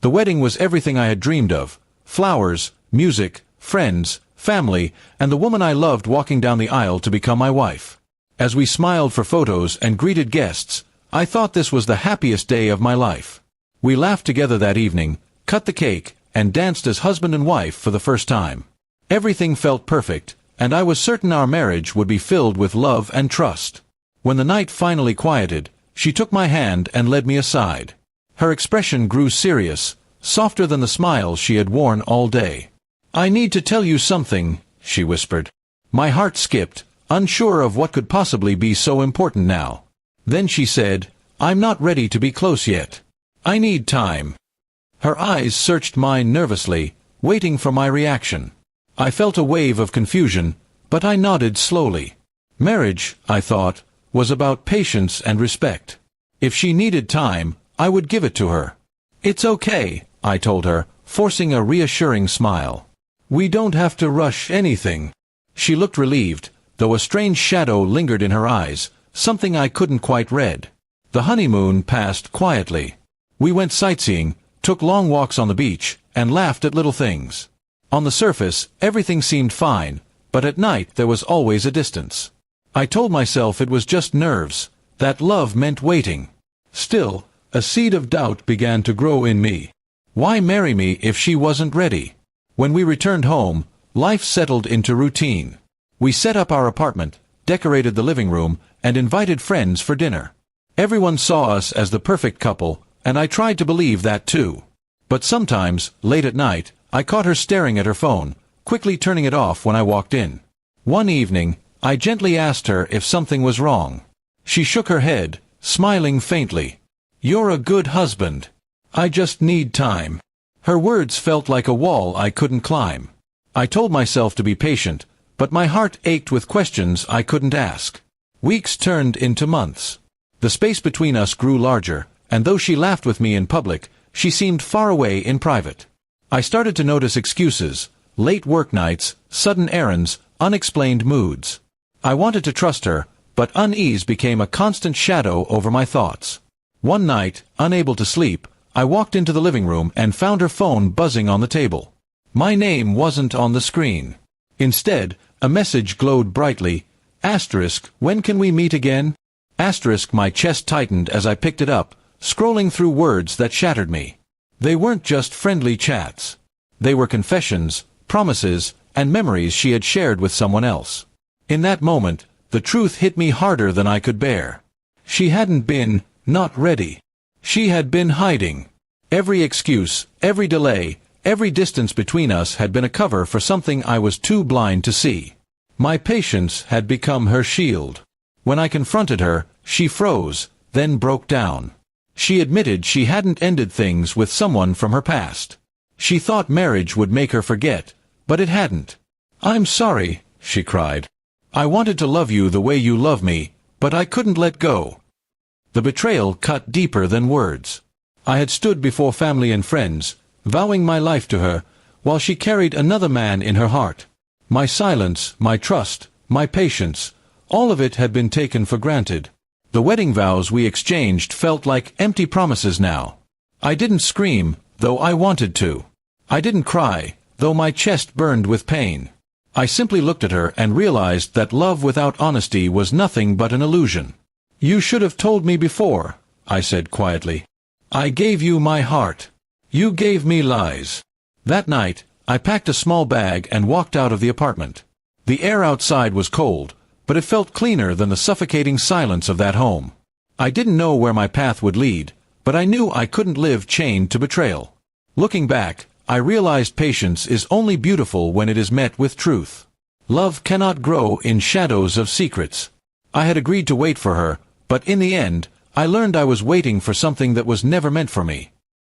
The wedding was everything I had dreamed of: flowers, music, friends, family, and the woman I loved walking down the aisle to become my wife. As we smiled for photos and greeted guests, I thought this was the happiest day of my life. We laughed together that evening, cut the cake, and danced as husband and wife for the first time. Everything felt perfect, and I was certain our marriage would be filled with love and trust. When the night finally quieted, she took my hand and led me aside. Her expression grew serious, softer than the smiles she had worn all day. "I need to tell you something," she whispered. My heart skipped, unsure of what could possibly be so important now. Then she said, "I'm not ready to be close yet. I need time." Her eyes searched mine nervously, waiting for my reaction. I felt a wave of confusion, but I nodded slowly. Marriage, I thought, was about patience and respect. If she needed time, I would give it to her. "It's okay," I told her, forcing a reassuring smile. "We don't have to rush anything." She looked relieved, though a strange shadow lingered in her eyes, something I couldn't quite read. The honeymoon passed quietly. We went sightseeing, took long walks on the beach, and laughed at little things. On the surface, everything seemed fine, but at night there was always a distance. I told myself it was just nerves, that love meant waiting. Still, a seed of doubt began to grow in me. Why marry me if she wasn't ready? When we returned home, life settled into routine. We set up our apartment, decorated the living room, and invited friends for dinner. Everyone saw us as the perfect couple, and I tried to believe that too. But sometimes, late at night, I caught her staring at her phone, quickly turning it off when I walked in. One evening, I gently asked her if something was wrong. She shook her head, smiling faintly. "You're a good husband. I just need time." Her words felt like a wall I couldn't climb. I told myself to be patient, but my heart ached with questions I couldn't ask. Weeks turned into months. The space between us grew larger, and though she laughed with me in public, she seemed far away in private. I started to notice excuses: late work nights, sudden errands, unexplained moods. I wanted to trust her, but unease became a constant shadow over my thoughts. One night, unable to sleep, I walked into the living room and found her phone buzzing on the table. My name wasn't on the screen. Instead, a message glowed brightly: "When can we meet again?" My chest tightened as I picked it up, scrolling through words that shattered me. They weren't just friendly chats. They were confessions, promises, and memories she had shared with someone else. In that moment, the truth hit me harder than I could bear. She hadn't been not ready. She had been hiding. Every excuse, every delay, every distance between us had been a cover for something I was too blind to see. My patience had become her shield. When I confronted her, she froze, then broke down. She admitted she hadn't ended things with someone from her past. She thought marriage would make her forget, but it hadn't. "I'm sorry," she cried. "I wanted to love you the way you love me, but I couldn't let go." The betrayal cut deeper than words. I had stood before family and friends, vowing my life to her, while she carried another man in her heart. My silence, my trust, my patience, all of it had been taken for granted. The wedding vows we exchanged felt like empty promises now. I didn't scream, though I wanted to. I didn't cry, though my chest burned with pain. I simply looked at her and realized that love without honesty was nothing but an illusion. "You should have told me before," I said quietly. "I gave you my heart. You gave me lies." That night, I packed a small bag and walked out of the apartment. The air outside was cold, but it felt cleaner than the suffocating silence of that home. I didn't know where my path would lead, but I knew I couldn't live chained to betrayal. Looking back, I realized patience is only beautiful when it is met with truth. Love cannot grow in shadows of secrets. I had agreed to wait for her, but in the end, I learned I was waiting for something that was never meant for me.